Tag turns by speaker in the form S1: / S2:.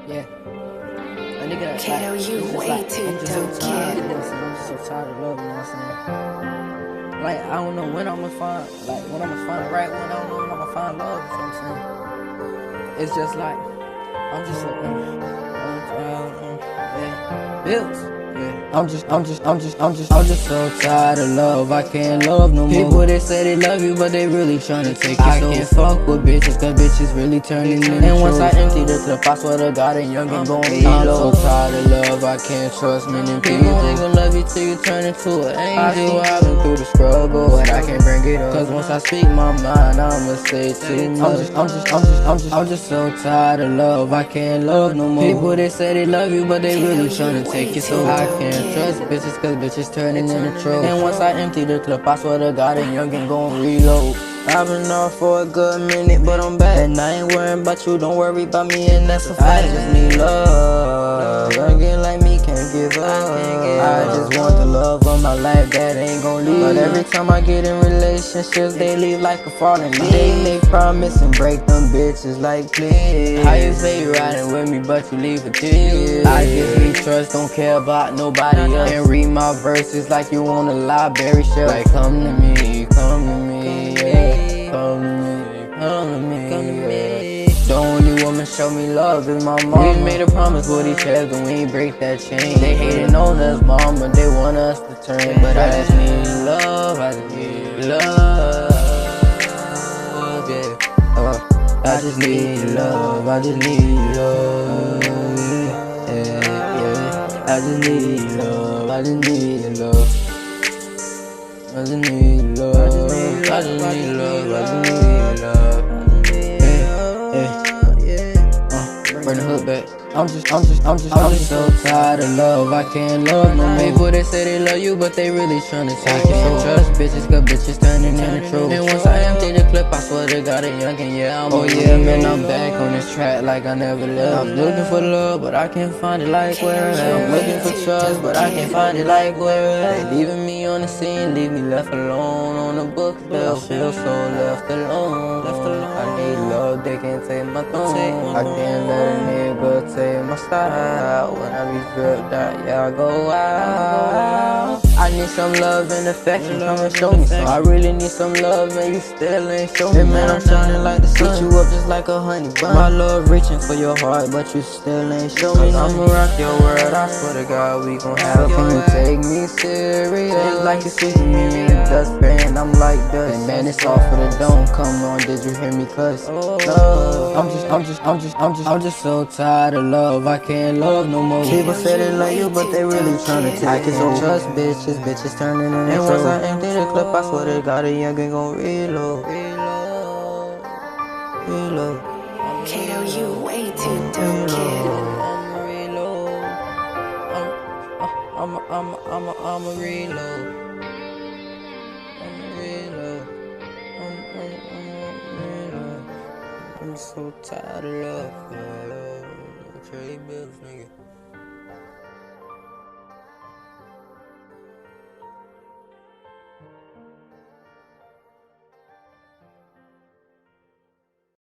S1: Yeah. A nigga that
S2: Kato, you way too dope, kid.
S1: I'm just so tired of love, you know what I'm saying? Like, I don't know when I'm gonna find, like, when I'm gonna find the right one, I don't know when I'm gonna find love, you know what I'm saying? It's just like, I'm just so, yeah, bills. Yeah. I'm just so tired of love. I can't love no more. People they say they love you, but they really tryna take you. I can't fuck with bitches, cause bitches really turning in. And once I empty the clip, I swear to God, and young and gon' reload. I'm so tired of love. I can't trust many people. They gon' love you till you turn into an angel. I've been through the struggle, but I can't bring it up. Cause once I speak my mind, I'ma say too much. I'm just so tired of love. I can't love no more. People they say they love you, but they really tryna take you. So I can't trust bitches, cause bitches turning into trolls. And once I empty the clip, I swear to God, and young and gon' reload. I've been off for a good minute, but I'm back. And I ain't worrying about you, don't worry about me, and that's a fact. I just need love. Youngin' like me can't give up. I just want the love of my life that ain't gon' leave. But every time I get in relationships, they leave like a falling leaf. They make promise and break them bitches like please. How you say you riding with me, but you leave with this? I just need trust, don't care about nobody else. And read my verses like you on a library shelf. Like come to me, come to me, yeah. Come to me, come to me, come to me. The only woman show me love is my mama. We made a promise with each other, we ain't break that chain. They hating on us, mama, they want us to turn. But I just need love, I just need love, yeah. I just need love, I just need love, yeah, yeah. I just need love, I just need love. I just need love, I just need love, I just need love. Bring the hook back. I'm just so tired of love. I can't love no more. People they say they love you, but they really tryna take you. Can't trust bitches, cause bitches turning into trolls. And once I empty the clip, I swear to God, a youngin', yeah, I'm man, I'm back on this track like I never left. I'm looking for love, but I can't find it like where I'm looking for trust, but I can't find it like where they leaving me on the scene, leave me left alone on the book. I feel so left alone. I need love, they can't take my throne. I can't let a nigga take my style. When I be stripped out, yeah, I go out. I need some love and affection, come and show me some. I really need some love and you still ain't show me. Hey man, I'm shining like the sun, switch you up just like a honey bun. My love reaching for your heart, but you still ain't show me. I'ma rock your world, I swear to God, we gon' have fun. Can you take me serious? It's like you see me in the dustpan, I'm like dust. And man, it's all for the dome, come on, did you hear me cuss? I'm just so tired of love, I can't love no more. People say they love you, but they really tryna take you. I can so trust bitches turning into trolls. And once I empty the clip, I swear to God, a youngin' gon' reload. Reload.
S2: Kato, you way too dope, kid.
S1: I'ma reload. I'ma reload. I'ma reload. I'ma reload. I'm so tired of love. Trade bills, nigga.